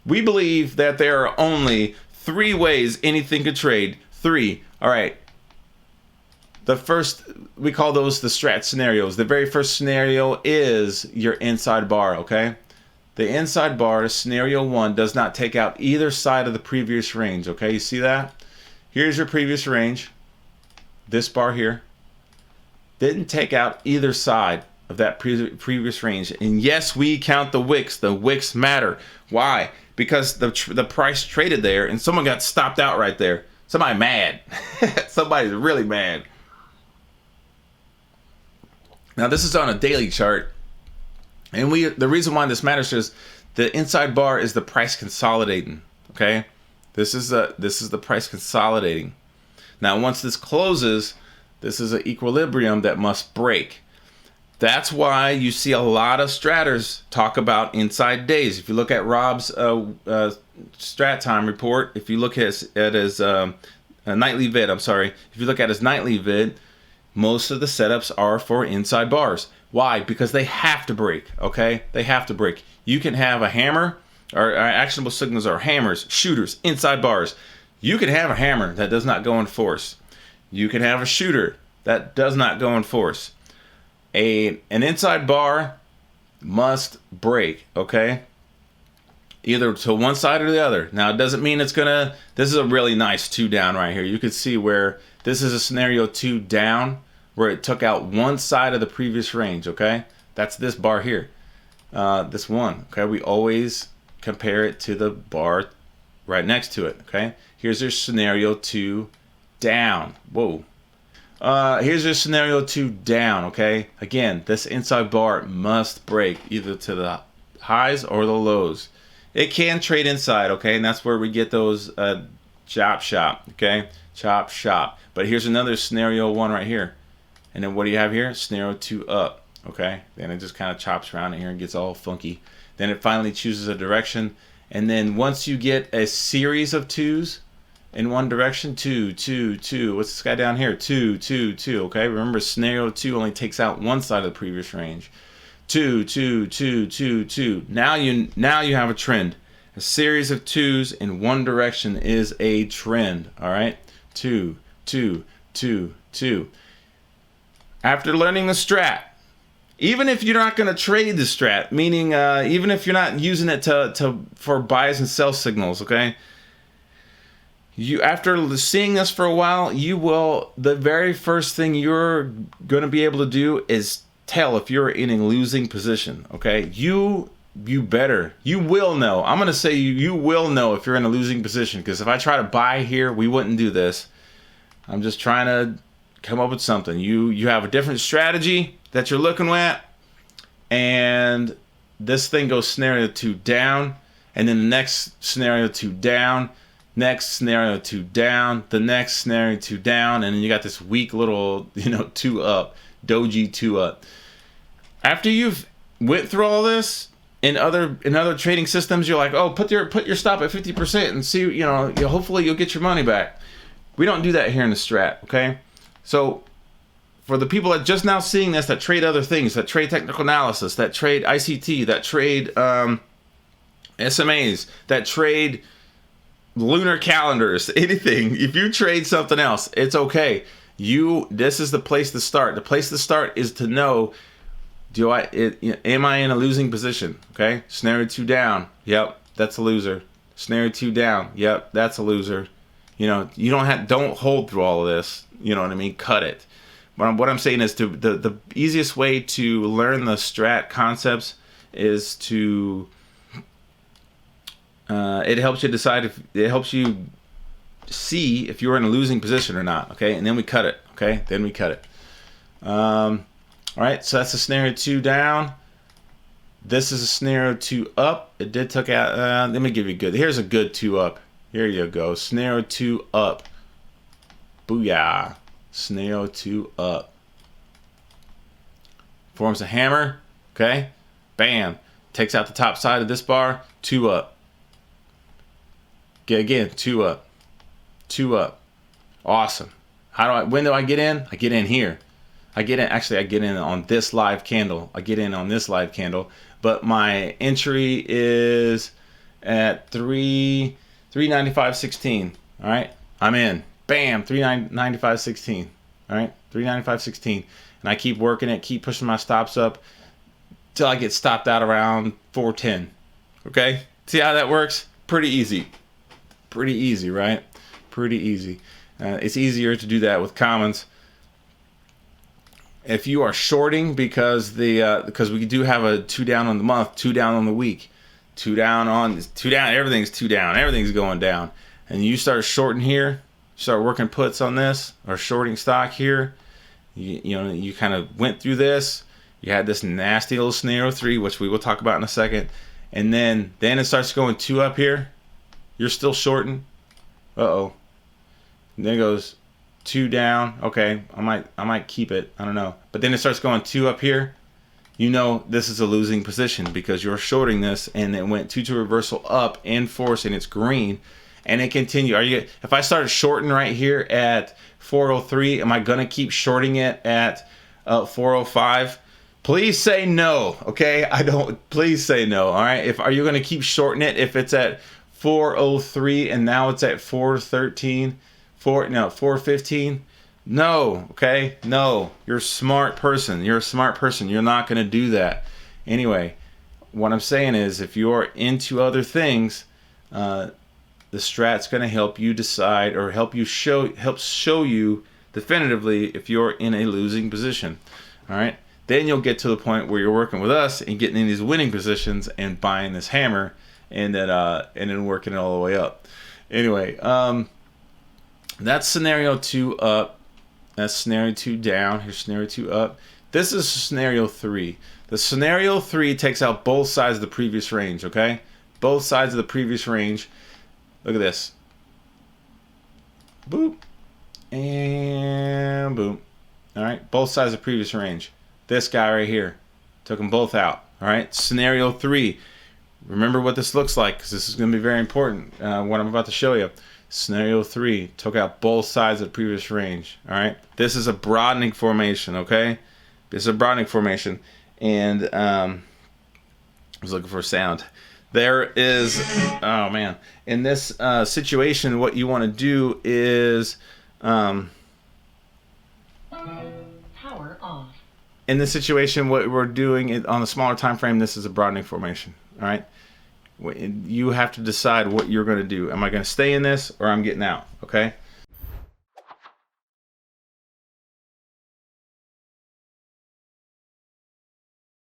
We believe that there are only 3 ways anything could trade. 3. All right. The first, we call those the STRAT scenarios. The very first scenario is your inside bar, okay? The inside bar, scenario 1, does not take out either side of the previous range, okay? You see that? Here's your previous range. This bar here didn't take out either side of that previous range. And yes, we count the wicks. The wicks matter. Why? Because the price traded there and someone got stopped out right there. Somebody mad. Somebody's really mad. Now this is on a daily chart, and the reason why this matters is the inside bar is the price consolidating. Okay, this is the price consolidating. Now once this closes, this is an equilibrium that must break. That's why you see a lot of stratters talk about inside days. If you look at Rob's strat time report, if you look at his nightly vid, if you look at his nightly vid, most of the setups are for inside bars. Why? Because they have to break, okay? They have to break. You can have a hammer, or actionable signals are hammers, shooters, inside bars. You can have a hammer that does not go in force. You can have a shooter that does not go in force. An inside bar must break, okay? Either to one side or the other. Now, it doesn't mean it's gonna, this is a really nice 2 down right here. You can see where this is a scenario 2 down, where it took out one side of the previous range, okay? That's this bar here, this one, okay? We always compare it to the bar right next to it, okay? Here's your scenario 2 down. Whoa. Here's your scenario 2 down, okay? Again, this inside bar must break either to the highs or the lows. It can trade inside, okay? And that's where we get those chop shop, okay? Chop shop. But here's another scenario 1 right here. And then what do you have here? Scenario 2 up, okay? Then it just kind of chops around in here and gets all funky. Then it finally chooses a direction. And then once you get a series of 2s in one direction, 2, 2, 2. What's this guy down here? 2, 2, 2, okay? Remember, scenario 2 only takes out one side of the previous range. 2, 2, 2, 2, 2. Now you have a trend. A series of 2s in one direction is a trend, all right? 2, 2, 2, 2. After learning the strat, even if you're not going to trade the strat, meaning even if you're not using it for buys and sell signals, okay? You, after seeing this for a while, the very first thing you're going to be able to do is tell if you're in a losing position, okay? You will know. I'm going to say you will know if you're in a losing position, because if I try to buy here, we wouldn't do this. I'm just trying to come up with something. You have a different strategy that you're looking at, and this thing goes scenario 2 down, and then the next scenario 2 down, next scenario 2 down, the next scenario 2 down, and then you got this weak little 2 up, doji 2 up. After you've went through all this in other trading systems, you're like, oh, put your stop at 50% and see, hopefully you'll get your money back. We don't do that here in the strat, okay? So for the people that just now seeing this, that trade other things, that trade technical analysis, that trade ICT, that trade SMAs, that trade lunar calendars, anything, if you trade something else, it's okay. This is the place to start. The place to start is to know, am I in a losing position? Okay, scenario 2 down, yep, that's a loser. Scenario 2 down, yep, that's a loser. You don't hold through all of this. You know what I mean? Cut it. But what I'm saying is, the easiest way to learn the strat concepts is to it helps you decide it helps you see if you're in a losing position or not. Okay, and then we cut it. Okay, then we cut it. All right, so that's a scenario 2 down. This is a scenario 2 up. It did took out. Let me give you here's a good 2 up. Here you go. Scenario 2 up. Booyah. Scenario 2 up. Forms a hammer. Okay. Bam. Takes out the top side of this bar. 2 up. Again, 2 up. 2 up. Awesome. When do I get in? I get in here. I get in on this live candle. But my entry is at 395.16. All right, I'm in. Bam, 395.16. All right, 395.16, and I keep working it, keep pushing my stops up till I get stopped out around 410. Okay, see how that works? Pretty easy. Pretty easy, right? Pretty easy. It's easier to do that with commons. If you are shorting because we do have a 2 down on the month, 2 down on the week, 2 down, everything's 2 down, everything's going down, and you start shorting here, start working puts on this or shorting stock here, you kind of went through this, you had this nasty little scenario 3, which we will talk about in a second, and then it starts going 2 up here, you're still shorting, and then it goes 2 down. Okay, I might keep it. I don't know. But then it starts going 2 up here. You know this is a losing position because you're shorting this, and it went 2 to reversal up in force, and it's green, and it continued. If I started shorting right here at 403, am I gonna keep shorting it at 405? Please say no. Okay, Please say no. All right. Are you gonna keep shorting it if it's at 403 and now it's at 413? 415? No, okay? No. You're a smart person. You're not going to do that. Anyway, what I'm saying is if you're into other things, the strat's going to help you decide or help show you definitively if you're in a losing position. All right? Then you'll get to the point where you're working with us and getting in these winning positions and buying this hammer and then working it all the way up. Anyway, that's scenario 2 up. That's scenario 2 down. Here's scenario 2 up. This is scenario 3. The scenario 3 takes out both sides of the previous range, okay? Both sides of the previous range. Look at this. Boop. And boop. All right? Both sides of the previous range. This guy right here. Took them both out. All right? Scenario 3. Remember what this looks like because this is going to be very important, what I'm about to show you. Scenario 3 took out both sides of the previous range. All right, this is a broadening formation. Okay, this is a broadening formation, and I was looking for a sound. There is, oh man, in this situation, what you want to do is power off. In this situation, what we're doing on a smaller time frame, this is a broadening formation. All right. You have to decide what you're going to do. Am I going to stay in this or I'm getting out? Okay.